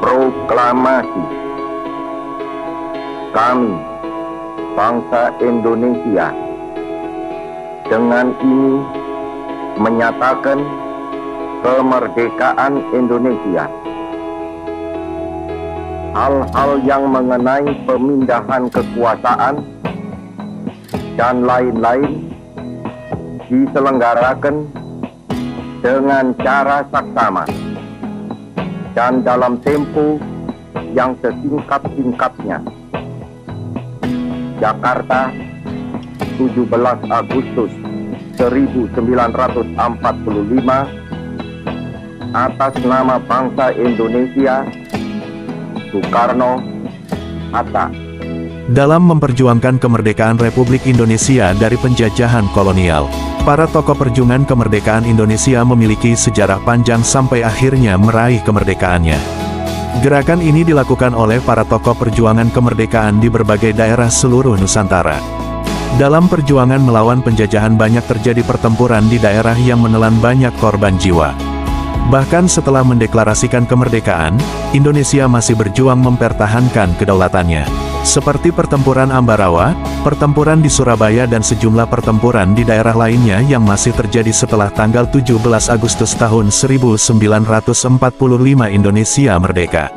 Proklamasi. Kami, bangsa Indonesia, dengan ini menyatakan kemerdekaan Indonesia. Hal-hal yang mengenai pemindahan kekuasaan dan lain-lain diselenggarakan dengan cara saksama dan dalam tempo yang sesingkat-singkatnya. Jakarta, 17 Agustus 1945, atas nama bangsa Indonesia, Soekarno, Hatta. Dalam memperjuangkan kemerdekaan Republik Indonesia dari penjajahan kolonial, para tokoh perjuangan kemerdekaan Indonesia memiliki sejarah panjang sampai akhirnya meraih kemerdekaannya. Gerakan ini dilakukan oleh para tokoh perjuangan kemerdekaan di berbagai daerah seluruh Nusantara. Dalam perjuangan melawan penjajahan banyak terjadi pertempuran di daerah yang menelan banyak korban jiwa. Bahkan setelah mendeklarasikan kemerdekaan, Indonesia masih berjuang mempertahankan kedaulatannya. Seperti pertempuran Ambarawa, pertempuran di Surabaya dan sejumlah pertempuran di daerah lainnya yang masih terjadi setelah tanggal 17 Agustus tahun 1945 Indonesia merdeka.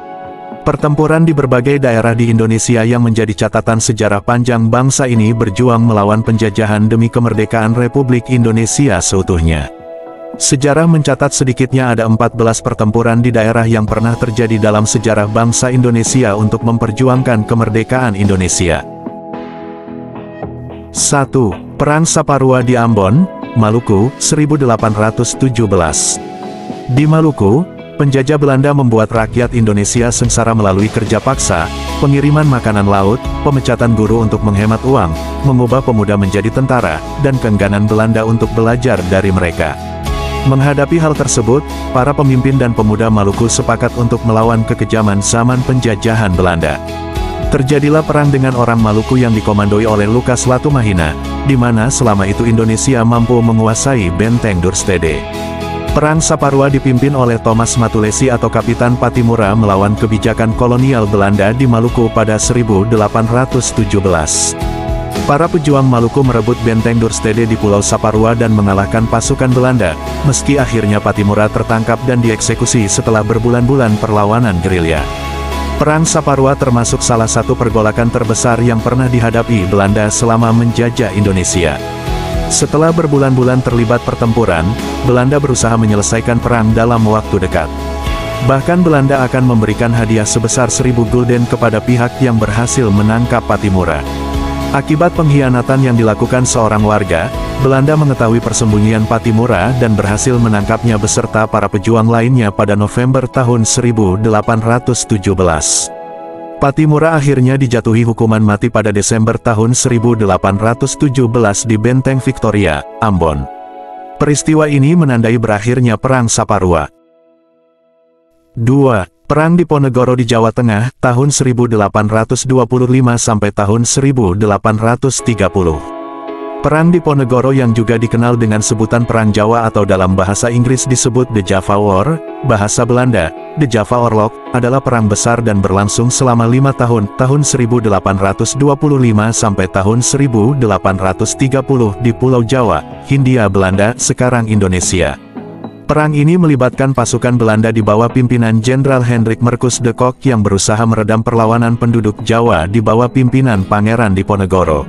Pertempuran di berbagai daerah di Indonesia yang menjadi catatan sejarah panjang bangsa ini berjuang melawan penjajahan demi kemerdekaan Republik Indonesia seutuhnya. Sejarah mencatat sedikitnya ada 14 pertempuran di daerah yang pernah terjadi dalam sejarah bangsa Indonesia untuk memperjuangkan kemerdekaan Indonesia. 1. Perang Saparua di Ambon, Maluku, 1817. Di Maluku, penjajah Belanda membuat rakyat Indonesia sengsara melalui kerja paksa, pengiriman makanan laut, pemecatan guru untuk menghemat uang, mengubah pemuda menjadi tentara, dan keengganan Belanda untuk belajar dari mereka. Menghadapi hal tersebut, para pemimpin dan pemuda Maluku sepakat untuk melawan kekejaman zaman penjajahan Belanda. Terjadilah perang dengan orang Maluku yang dikomandoi oleh Lukas Latumahina, di mana selama itu Indonesia mampu menguasai benteng Durstede. Perang Saparua dipimpin oleh Thomas Matulesi atau Kapitan Patimura melawan kebijakan kolonial Belanda di Maluku pada 1817. Para pejuang Maluku merebut benteng Durstede di Pulau Saparua dan mengalahkan pasukan Belanda, meski akhirnya Patimura tertangkap dan dieksekusi setelah berbulan-bulan perlawanan gerilya. Perang Saparua termasuk salah satu pergolakan terbesar yang pernah dihadapi Belanda selama menjajah Indonesia. Setelah berbulan-bulan terlibat pertempuran, Belanda berusaha menyelesaikan perang dalam waktu dekat. Bahkan Belanda akan memberikan hadiah sebesar 1.000 gulden kepada pihak yang berhasil menangkap Patimura. Akibat pengkhianatan yang dilakukan seorang warga, Belanda mengetahui persembunyian Patimura dan berhasil menangkapnya beserta para pejuang lainnya pada November tahun 1817. Patimura akhirnya dijatuhi hukuman mati pada Desember tahun 1817 di Benteng Victoria, Ambon. Peristiwa ini menandai berakhirnya Perang Saparua. 2. Perang Diponegoro di Jawa Tengah, tahun 1825 sampai tahun 1830. Perang Diponegoro yang juga dikenal dengan sebutan Perang Jawa atau dalam bahasa Inggris disebut The Java War, bahasa Belanda, The Java Oorlog, adalah perang besar dan berlangsung selama 5 tahun, tahun 1825 sampai tahun 1830 di Pulau Jawa, Hindia Belanda, sekarang Indonesia. Perang ini melibatkan pasukan Belanda di bawah pimpinan Jenderal Hendrik Marcus de Kock yang berusaha meredam perlawanan penduduk Jawa di bawah pimpinan Pangeran Diponegoro.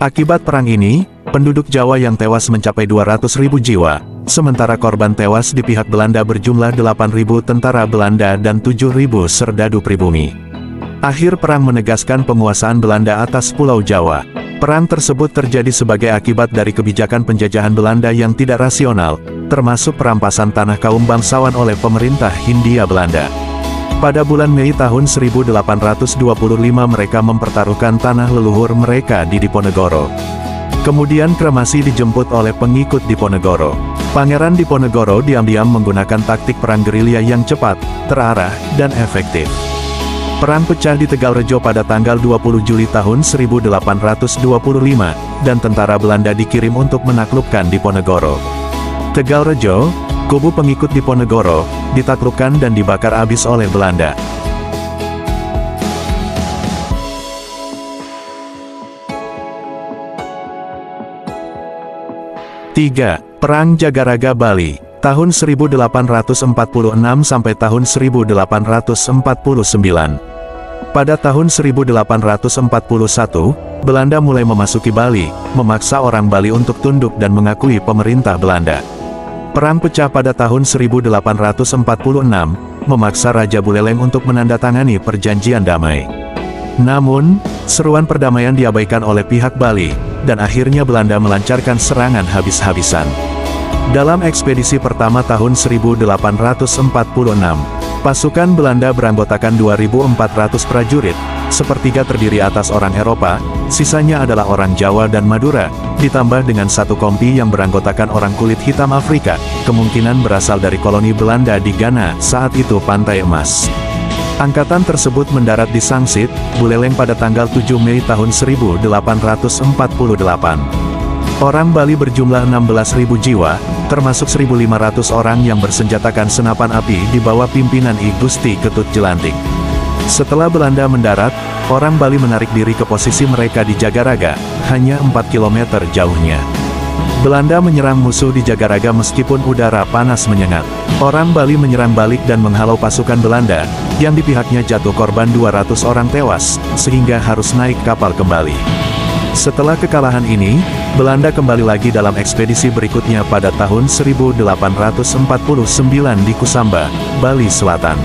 Akibat perang ini, penduduk Jawa yang tewas mencapai 200.000 jiwa, sementara korban tewas di pihak Belanda berjumlah 8.000 tentara Belanda dan 7.000 serdadu pribumi. Akhir perang menegaskan penguasaan Belanda atas Pulau Jawa. Perang tersebut terjadi sebagai akibat dari kebijakan penjajahan Belanda yang tidak rasional, termasuk perampasan tanah kaum bangsawan oleh pemerintah Hindia Belanda. Pada bulan Mei tahun 1825 mereka mempertaruhkan tanah leluhur mereka di Diponegoro. Kemudian kremasi dijemput oleh pengikut Diponegoro. Pangeran Diponegoro diam-diam menggunakan taktik perang gerilya yang cepat, terarah, dan efektif. Perang pecah di Tegalrejo pada tanggal 20 Juli tahun 1825, dan tentara Belanda dikirim untuk menaklukkan Diponegoro. Tegalrejo, kubu pengikut Diponegoro, ditaklukkan dan dibakar habis oleh Belanda. 3. Perang Jagaraga Bali, tahun 1846 sampai tahun 1849. Pada tahun 1841, Belanda mulai memasuki Bali, memaksa orang Bali untuk tunduk dan mengakui pemerintah Belanda. Perang pecah pada tahun 1846, memaksa Raja Buleleng untuk menandatangani perjanjian damai. Namun, seruan perdamaian diabaikan oleh pihak Bali, dan akhirnya Belanda melancarkan serangan habis-habisan. Dalam ekspedisi pertama tahun 1846, pasukan Belanda beranggotakan 2.400 prajurit, sepertiga terdiri atas orang Eropa, sisanya adalah orang Jawa dan Madura, ditambah dengan satu kompi yang beranggotakan orang kulit hitam Afrika, kemungkinan berasal dari koloni Belanda di Ghana, saat itu Pantai Emas. Angkatan tersebut mendarat di Sangsit, Buleleng pada tanggal 7 Mei tahun 1848. Orang Bali berjumlah 16.000 jiwa, termasuk 1.500 orang yang bersenjatakan senapan api di bawah pimpinan I Gusti Ketut Jelantik. Setelah Belanda mendarat, orang Bali menarik diri ke posisi mereka di Jagaraga, hanya 4 km jauhnya. Belanda menyerang musuh di Jagaraga meskipun udara panas menyengat. Orang Bali menyerang balik dan menghalau pasukan Belanda, yang di pihaknya jatuh korban 200 orang tewas, sehingga harus naik kapal kembali. Setelah kekalahan ini, Belanda kembali lagi dalam ekspedisi berikutnya pada tahun 1849 di Kusamba, Bali Selatan.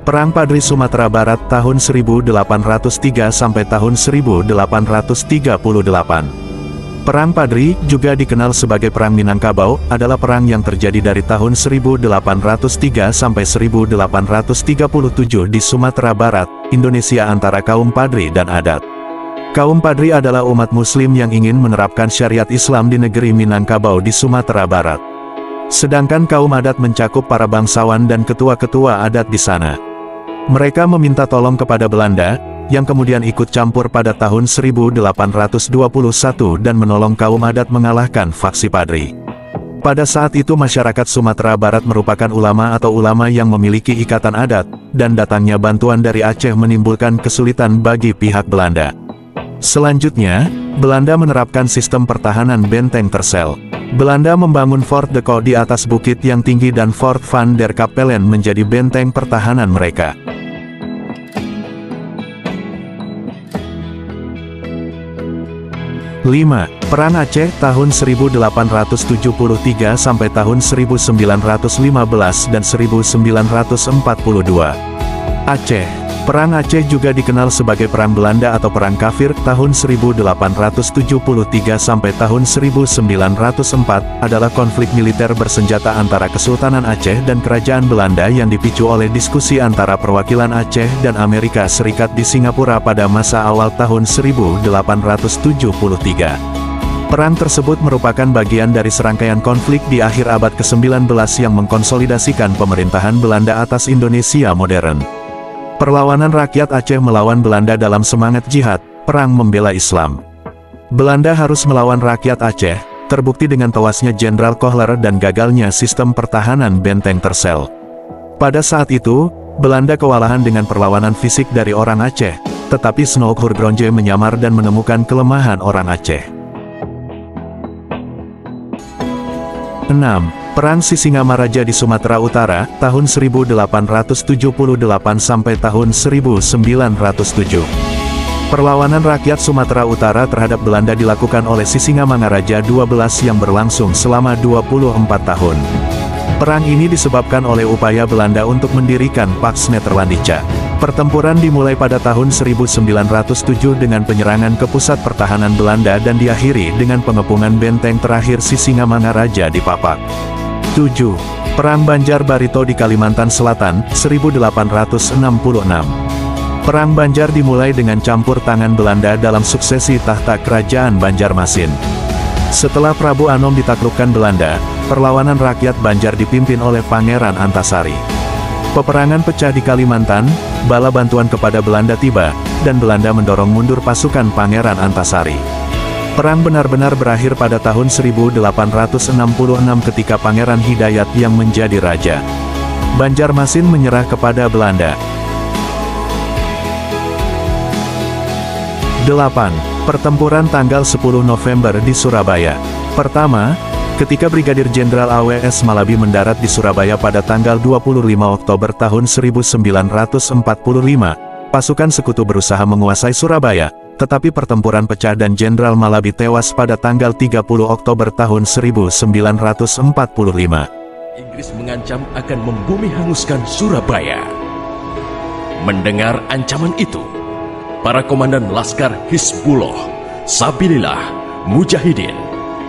Perang Padri Sumatera Barat tahun 1803 sampai tahun 1838. Perang Padri, juga dikenal sebagai Perang Minangkabau, adalah perang yang terjadi dari tahun 1803 sampai 1837 di Sumatera Barat, Indonesia antara kaum Padri dan adat. Kaum Padri adalah umat Muslim yang ingin menerapkan syariat Islam di negeri Minangkabau di Sumatera Barat. Sedangkan kaum adat mencakup para bangsawan dan ketua-ketua adat di sana. Mereka meminta tolong kepada Belanda, yang kemudian ikut campur pada tahun 1821 dan menolong kaum adat mengalahkan faksi Padri. Pada saat itu masyarakat Sumatera Barat merupakan ulama atau ulama yang memiliki ikatan adat, dan datangnya bantuan dari Aceh menimbulkan kesulitan bagi pihak Belanda. Selanjutnya, Belanda menerapkan sistem pertahanan benteng Tersel. Belanda membangun Fort de Koe di atas bukit yang tinggi dan Fort van der Kapellen menjadi benteng pertahanan mereka. Perang Aceh tahun 1873 sampai tahun 1915 dan 1942. Aceh. Perang Aceh juga dikenal sebagai Perang Belanda atau Perang Kafir tahun 1873 sampai tahun 1904 adalah konflik militer bersenjata antara Kesultanan Aceh dan Kerajaan Belanda yang dipicu oleh diskusi antara perwakilan Aceh dan Amerika Serikat di Singapura pada masa awal tahun 1873. Perang tersebut merupakan bagian dari serangkaian konflik di akhir abad ke-19 yang mengkonsolidasikan pemerintahan Belanda atas Indonesia modern. Perlawanan rakyat Aceh melawan Belanda dalam semangat jihad, perang membela Islam. Belanda harus melawan rakyat Aceh, terbukti dengan tewasnya Jenderal Kohler dan gagalnya sistem pertahanan benteng Tersel. Pada saat itu, Belanda kewalahan dengan perlawanan fisik dari orang Aceh, tetapi Snoek Hurgronje menyamar dan menemukan kelemahan orang Aceh. 6. Perang Sisingamaraja di Sumatera Utara, tahun 1878 sampai tahun 1907. Perlawanan rakyat Sumatera Utara terhadap Belanda dilakukan oleh Sisingamangaraja XII yang berlangsung selama 24 tahun. Perang ini disebabkan oleh upaya Belanda untuk mendirikan Pax Netherlandica. Pertempuran dimulai pada tahun 1907 dengan penyerangan ke pusat pertahanan Belanda dan diakhiri dengan pengepungan benteng terakhir Sisingamangaraja di Papak. 7. Perang Banjar Barito di Kalimantan Selatan, 1866. Perang Banjar dimulai dengan campur tangan Belanda dalam suksesi tahta kerajaan Banjarmasin. Setelah Prabu Anom ditaklukkan Belanda, perlawanan rakyat Banjar dipimpin oleh Pangeran Antasari. Peperangan pecah di Kalimantan, bala bantuan kepada Belanda tiba, dan Belanda mendorong mundur pasukan Pangeran Antasari. Perang benar-benar berakhir pada tahun 1866 ketika Pangeran Hidayat yang menjadi raja. Banjarmasin menyerah kepada Belanda. 8. Pertempuran tanggal 10 November di Surabaya. Pertama, ketika Brigadir Jenderal AWS Malabi mendarat di Surabaya pada tanggal 25 Oktober tahun 1945, pasukan sekutu berusaha menguasai Surabaya, tetapi pertempuran pecah dan Jenderal Malabi tewas pada tanggal 30 Oktober tahun 1945. Inggris mengancam akan membumi hanguskan Surabaya. Mendengar ancaman itu, para komandan Laskar Hizbullah, Sabilillah, Mujahidin,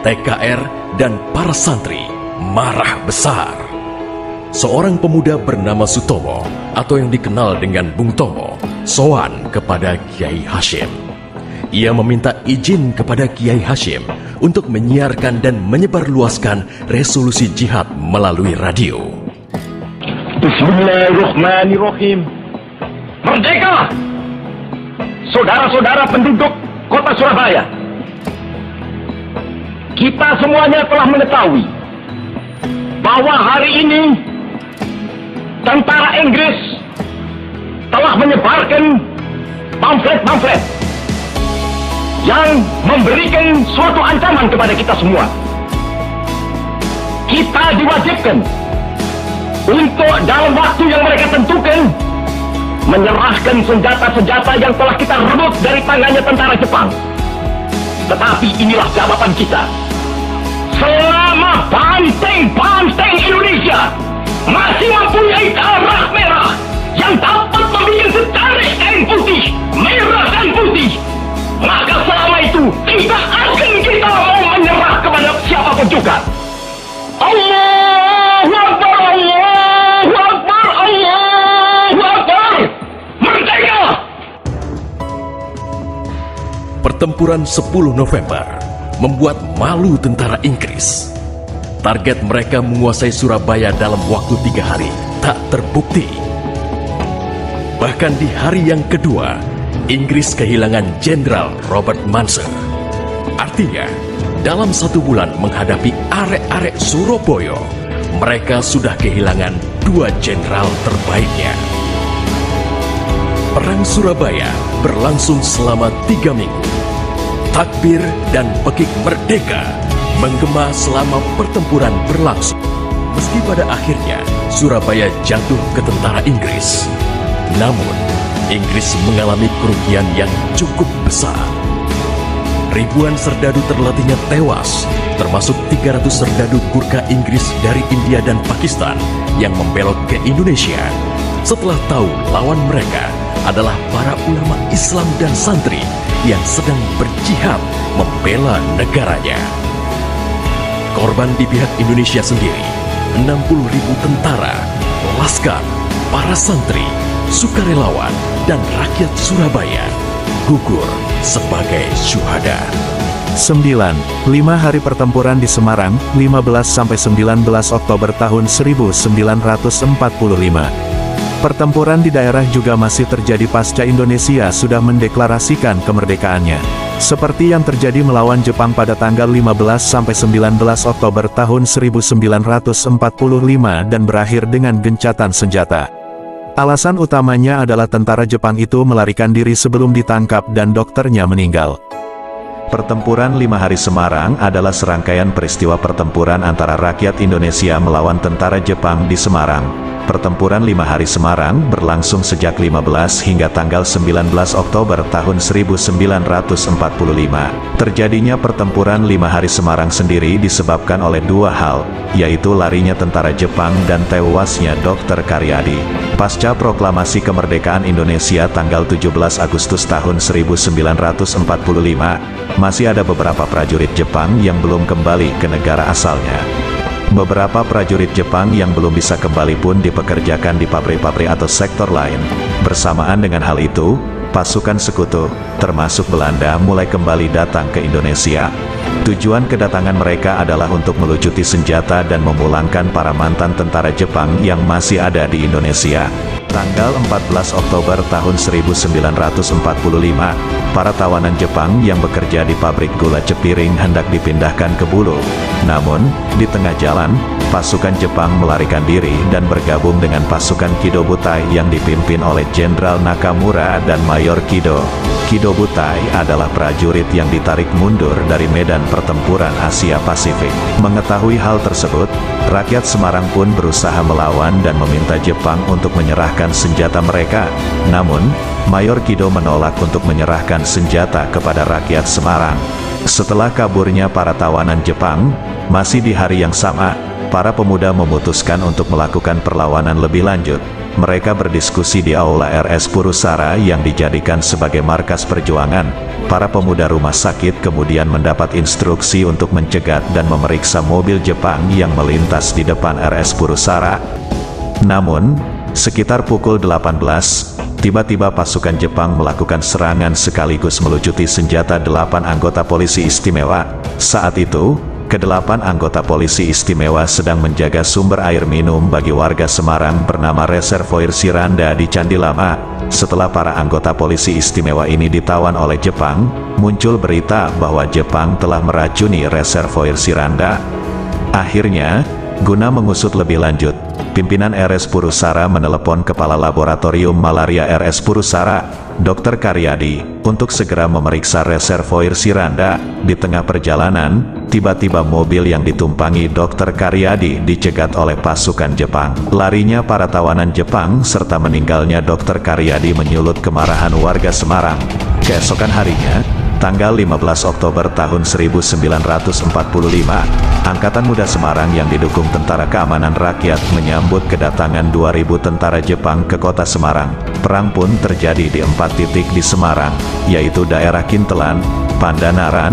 TKR, dan para santri marah besar. Seorang pemuda bernama Sutomo, atau yang dikenal dengan Bung Tomo, sowan kepada Kiai Hashim. Ia meminta izin kepada Kiai Hashim untuk menyiarkan dan menyebarluaskan resolusi jihad melalui radio. Bismillahirrahmanirrahim. Merdeka! Saudara-saudara penduduk kota Surabaya, kita semuanya telah mengetahui bahwa hari ini tentara Inggris telah menyebarkan pamflet-pamflet yang memberikan suatu ancaman kepada kita semua. Kita diwajibkan untuk dalam waktu yang mereka tentukan menyerahkan senjata-senjata yang telah kita rebut dari tangannya tentara Jepang. Tetapi inilah jawaban kita. Selama banteng-banteng Indonesia masih mempunyai darah merah yang dapat membuat setarik kain putih, merah dan putih, maka selama itu tidak akan kita mau menyerah kepada siapapun juga. Allahu Akbar, Allahu Akbar, Allahu Akbar. Merdeka! Pertempuran 10 November membuat malu tentara Inggris. Target mereka menguasai Surabaya dalam waktu 3 hari tak terbukti. Bahkan di hari yang kedua, Inggris kehilangan Jenderal Robert Munser. Artinya, dalam 1 bulan menghadapi arek-arek Surabaya, mereka sudah kehilangan 2 jenderal terbaiknya. Perang Surabaya berlangsung selama 3 minggu. Takbir dan pekik merdeka menggema selama pertempuran berlangsung. Meski pada akhirnya Surabaya jatuh ke tentara Inggris, namun Inggris mengalami kerugian yang cukup besar. Ribuan serdadu terlatihnya tewas, termasuk 300 serdadu Gurkha Inggris dari India dan Pakistan yang membelot ke Indonesia setelah tahu lawan mereka adalah para ulama Islam dan santri yang sedang berjihad membela negaranya. Korban di pihak Indonesia sendiri, 60.000 tentara, laskar, para santri, sukarelawan, dan rakyat Surabaya gugur sebagai syuhada. 9. 5 hari pertempuran di Semarang, 15–19 Oktober tahun 1945. Pertempuran di daerah juga masih terjadi pasca Indonesia sudah mendeklarasikan kemerdekaannya. Seperti yang terjadi melawan Jepang pada tanggal 15–19 Oktober tahun 1945 dan berakhir dengan gencatan senjata. Alasan utamanya adalah tentara Jepang itu melarikan diri sebelum ditangkap dan dokternya meninggal. Pertempuran 5 hari Semarang adalah serangkaian peristiwa pertempuran antara rakyat Indonesia melawan tentara Jepang di Semarang. Pertempuran 5 hari Semarang berlangsung sejak 15 hingga tanggal 19 Oktober tahun 1945. Terjadinya pertempuran 5 hari Semarang sendiri disebabkan oleh 2 hal, yaitu larinya tentara Jepang dan tewasnya Dr. Karyadi. Pasca proklamasi kemerdekaan Indonesia tanggal 17 Agustus tahun 1945, masih ada beberapa prajurit Jepang yang belum kembali ke negara asalnya. Beberapa prajurit Jepang yang belum bisa kembali pun dipekerjakan di pabrik-pabrik atau sektor lain. Bersamaan dengan hal itu, pasukan sekutu, termasuk Belanda, mulai kembali datang ke Indonesia. Tujuan kedatangan mereka adalah untuk melucuti senjata dan memulangkan para mantan tentara Jepang yang masih ada di Indonesia. Tanggal 14 Oktober tahun 1945, para tawanan Jepang yang bekerja di pabrik gula Cepiring hendak dipindahkan ke Bulu. Namun, di tengah jalan, pasukan Jepang melarikan diri dan bergabung dengan pasukan Kido Butai yang dipimpin oleh Jenderal Nakamura dan Mayor Kido. Kido Butai adalah prajurit yang ditarik mundur dari medan pertempuran Asia Pasifik. Mengetahui hal tersebut, rakyat Semarang pun berusaha melawan dan meminta Jepang untuk menyerahkan senjata mereka. Namun, Mayor Kido menolak untuk menyerahkan senjata kepada rakyat Semarang. Setelah kaburnya para tawanan Jepang, masih di hari yang sama, para pemuda memutuskan untuk melakukan perlawanan lebih lanjut. Mereka berdiskusi di Aula RS Purusara yang dijadikan sebagai markas perjuangan. Para pemuda rumah sakit kemudian mendapat instruksi untuk mencegat dan memeriksa mobil Jepang yang melintas di depan RS Purusara. Namun, sekitar pukul 18, tiba-tiba pasukan Jepang melakukan serangan sekaligus melucuti senjata 8 anggota polisi istimewa. Saat itu, ke-8 anggota polisi istimewa sedang menjaga sumber air minum bagi warga Semarang bernama Reservoir Siranda di Candi Lama. Setelah para anggota polisi istimewa ini ditawan oleh Jepang, muncul berita bahwa Jepang telah meracuni Reservoir Siranda. Akhirnya, guna mengusut lebih lanjut, pimpinan RS Purusara menelepon Kepala Laboratorium Malaria RS Purusara, Dr. Karyadi, untuk segera memeriksa Reservoir Siranda. Di tengah perjalanan, tiba-tiba mobil yang ditumpangi Dr. Karyadi dicegat oleh pasukan Jepang. Larinya para tawanan Jepang serta meninggalnya Dr. Karyadi menyulut kemarahan warga Semarang. Keesokan harinya, tanggal 15 Oktober tahun 1945, Angkatan Muda Semarang yang didukung Tentara Keamanan Rakyat menyambut kedatangan 2.000 tentara Jepang ke kota Semarang. Perang pun terjadi di 4 titik di Semarang, yaitu daerah Kintelan, Pandanaran,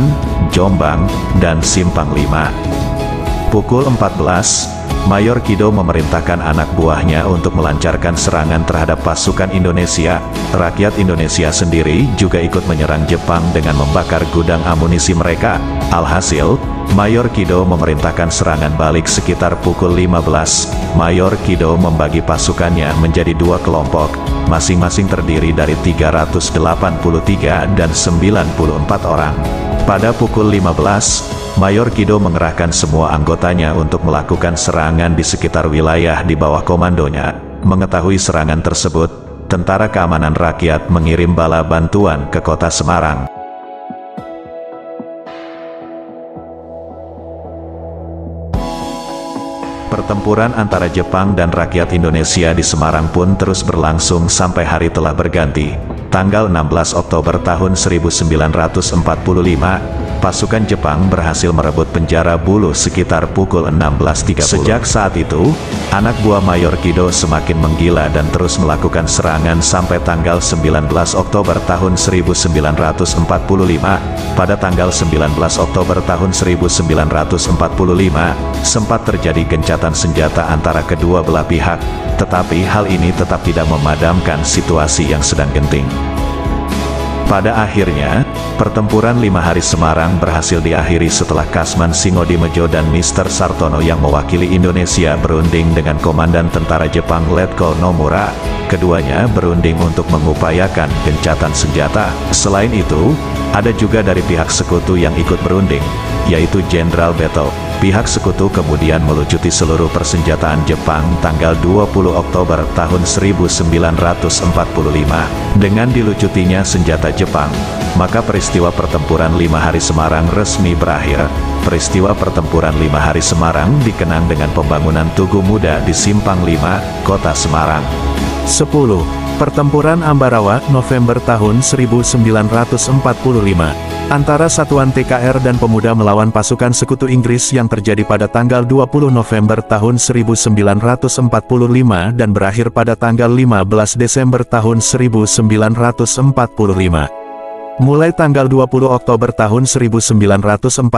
Jombang, dan Simpang 5. Pukul 14, Mayor Kido memerintahkan anak buahnya untuk melancarkan serangan terhadap pasukan Indonesia. Rakyat Indonesia sendiri juga ikut menyerang Jepang dengan membakar gudang amunisi mereka. Alhasil, Mayor Kido memerintahkan serangan balik sekitar pukul 15. Mayor Kido membagi pasukannya menjadi 2 kelompok, masing-masing terdiri dari 383 dan 94 orang. Pada pukul 15, Mayor Kido mengerahkan semua anggotanya untuk melakukan serangan di sekitar wilayah di bawah komandonya. Mengetahui serangan tersebut, Tentara Keamanan Rakyat mengirim bala bantuan ke kota Semarang. Pertempuran antara Jepang dan rakyat Indonesia di Semarang pun terus berlangsung sampai hari telah berganti. Tanggal 16 Oktober tahun 1945, pasukan Jepang berhasil merebut penjara Bulu sekitar pukul 16.30. Sejak saat itu, anak buah Mayor Kido semakin menggila dan terus melakukan serangan sampai tanggal 19 Oktober tahun 1945. Pada tanggal 19 Oktober tahun 1945, sempat terjadi gencatan senjata antara kedua belah pihak, tetapi hal ini tetap tidak memadamkan situasi yang sedang genting. Pada akhirnya, pertempuran 5 hari Semarang berhasil diakhiri setelah Kasman Singodimejo dan Mr. Sartono yang mewakili Indonesia berunding dengan Komandan Tentara Jepang Letko Nomura. Keduanya berunding untuk mengupayakan gencatan senjata. Selain itu, ada juga dari pihak sekutu yang ikut berunding, yaitu Jenderal Beto. Pihak sekutu kemudian melucuti seluruh persenjataan Jepang tanggal 20 Oktober tahun 1945. Dengan dilucutinya senjata Jepang, maka peristiwa pertempuran 5 hari Semarang resmi berakhir. Peristiwa pertempuran 5 hari Semarang dikenang dengan pembangunan Tugu Muda di Simpang 5, Kota Semarang. 10. Pertempuran Ambarawa, November tahun 1945. Antara Satuan TKR dan pemuda melawan pasukan sekutu Inggris yang terjadi pada tanggal 20 November tahun 1945 dan berakhir pada tanggal 15 Desember tahun 1945. Mulai tanggal 20 Oktober tahun 1945,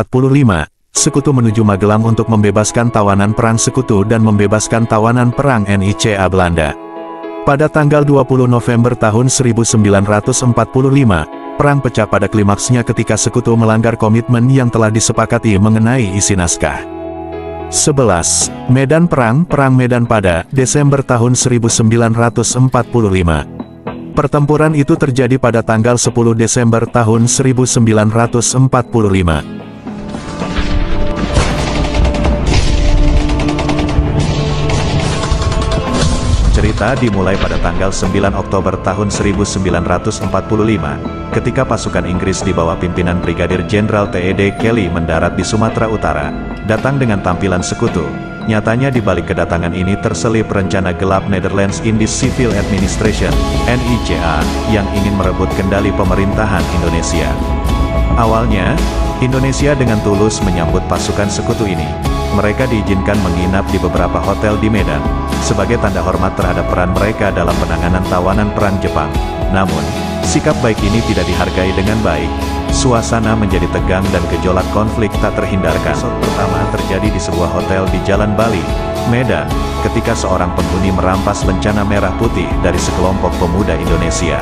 sekutu menuju Magelang untuk membebaskan tawanan perang sekutu dan membebaskan tawanan perang NICA Belanda. Pada tanggal 20 November tahun 1945, perang pecah pada klimaksnya ketika sekutu melanggar komitmen yang telah disepakati mengenai isi naskah. 11. Medan Perang, Perang Medan pada Desember tahun 1945. Pertempuran itu terjadi pada tanggal 10 Desember tahun 1945. cerita dimulai pada tanggal 9 Oktober tahun 1945, ketika pasukan Inggris di bawah pimpinan Brigadir Jenderal T.E.D. Kelly mendarat di Sumatera Utara, datang dengan tampilan sekutu. Nyatanya di balik kedatangan ini terselip rencana gelap Netherlands Indies Civil Administration, NICA, yang ingin merebut kendali pemerintahan Indonesia. Awalnya, Indonesia dengan tulus menyambut pasukan sekutu ini. Mereka diizinkan menginap di beberapa hotel di Medan, sebagai tanda hormat terhadap peran mereka dalam penanganan tawanan perang Jepang. Namun, sikap baik ini tidak dihargai dengan baik. Suasana menjadi tegang dan gejolak konflik tak terhindarkan. Episode pertama terjadi di sebuah hotel di Jalan Bali, Medan, ketika seorang penghuni merampas lencana merah putih dari sekelompok pemuda Indonesia.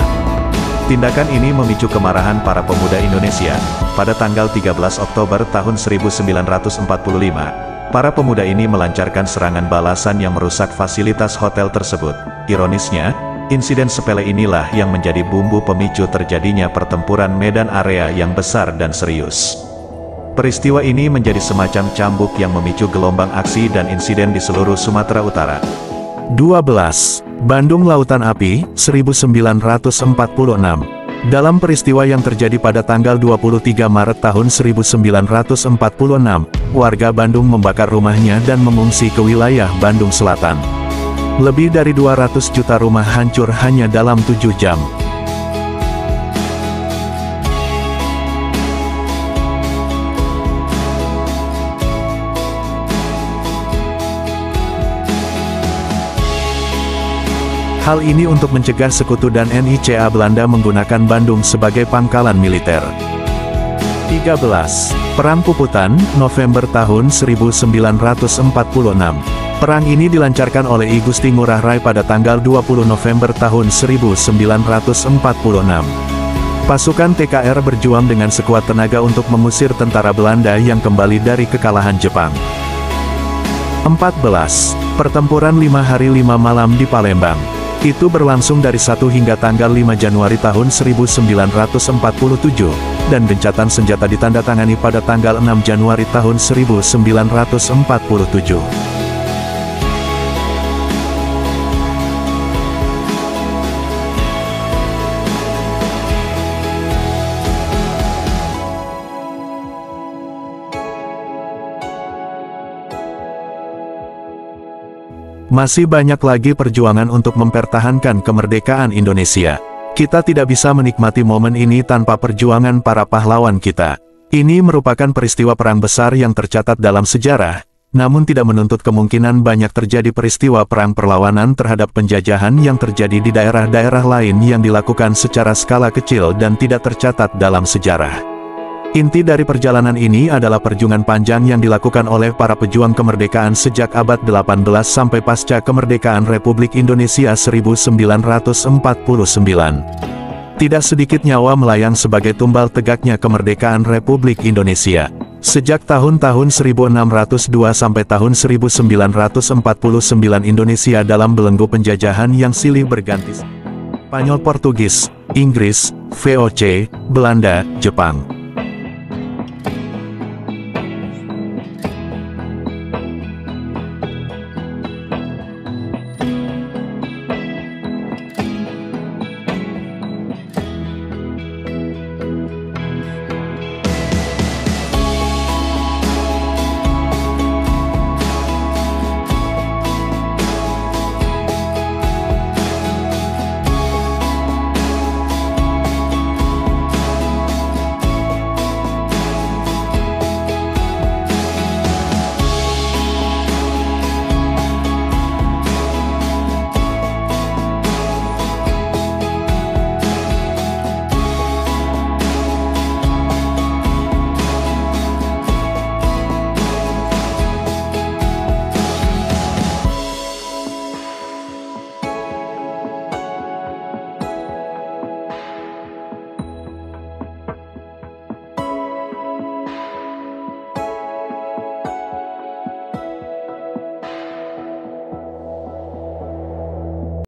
Tindakan ini memicu kemarahan para pemuda Indonesia. Pada tanggal 13 Oktober tahun 1945, para pemuda ini melancarkan serangan balasan yang merusak fasilitas hotel tersebut. Ironisnya, insiden sepele inilah yang menjadi bumbu pemicu terjadinya pertempuran medan area yang besar dan serius. Peristiwa ini menjadi semacam cambuk yang memicu gelombang aksi dan insiden di seluruh Sumatera Utara. 12. Bandung Lautan Api, 1946. Dalam peristiwa yang terjadi pada tanggal 23 Maret tahun 1946, warga Bandung membakar rumahnya dan mengungsi ke wilayah Bandung Selatan. Lebih dari 200 juta rumah hancur hanya dalam 7 jam. Hal ini untuk mencegah sekutu dan NICA Belanda menggunakan Bandung sebagai pangkalan militer. 13. Perang Puputan, November tahun 1946. Perang ini dilancarkan oleh I Gusti Ngurah Rai pada tanggal 20 November tahun 1946. Pasukan TKR berjuang dengan sekuat tenaga untuk mengusir tentara Belanda yang kembali dari kekalahan Jepang. 14. Pertempuran 5 hari 5 malam di Palembang. Itu berlangsung dari 1 hingga tanggal 5 Januari tahun 1947, dan gencatan senjata ditandatangani pada tanggal 6 Januari tahun 1947. Masih banyak lagi perjuangan untuk mempertahankan kemerdekaan Indonesia. Kita tidak bisa menikmati momen ini tanpa perjuangan para pahlawan kita. Ini merupakan peristiwa perang besar yang tercatat dalam sejarah, namun tidak menuntut kemungkinan banyak terjadi peristiwa perang perlawanan terhadap penjajahan yang terjadi di daerah-daerah lain yang dilakukan secara skala kecil dan tidak tercatat dalam sejarah. Inti dari perjalanan ini adalah perjuangan panjang yang dilakukan oleh para pejuang kemerdekaan sejak abad 18 sampai pasca kemerdekaan Republik Indonesia 1949. Tidak sedikit nyawa melayang sebagai tumbal tegaknya kemerdekaan Republik Indonesia. Sejak tahun-tahun 1602 sampai tahun 1949 Indonesia dalam belenggu penjajahan yang silih berganti. Spanyol, Portugis, Inggris, VOC, Belanda, Jepang.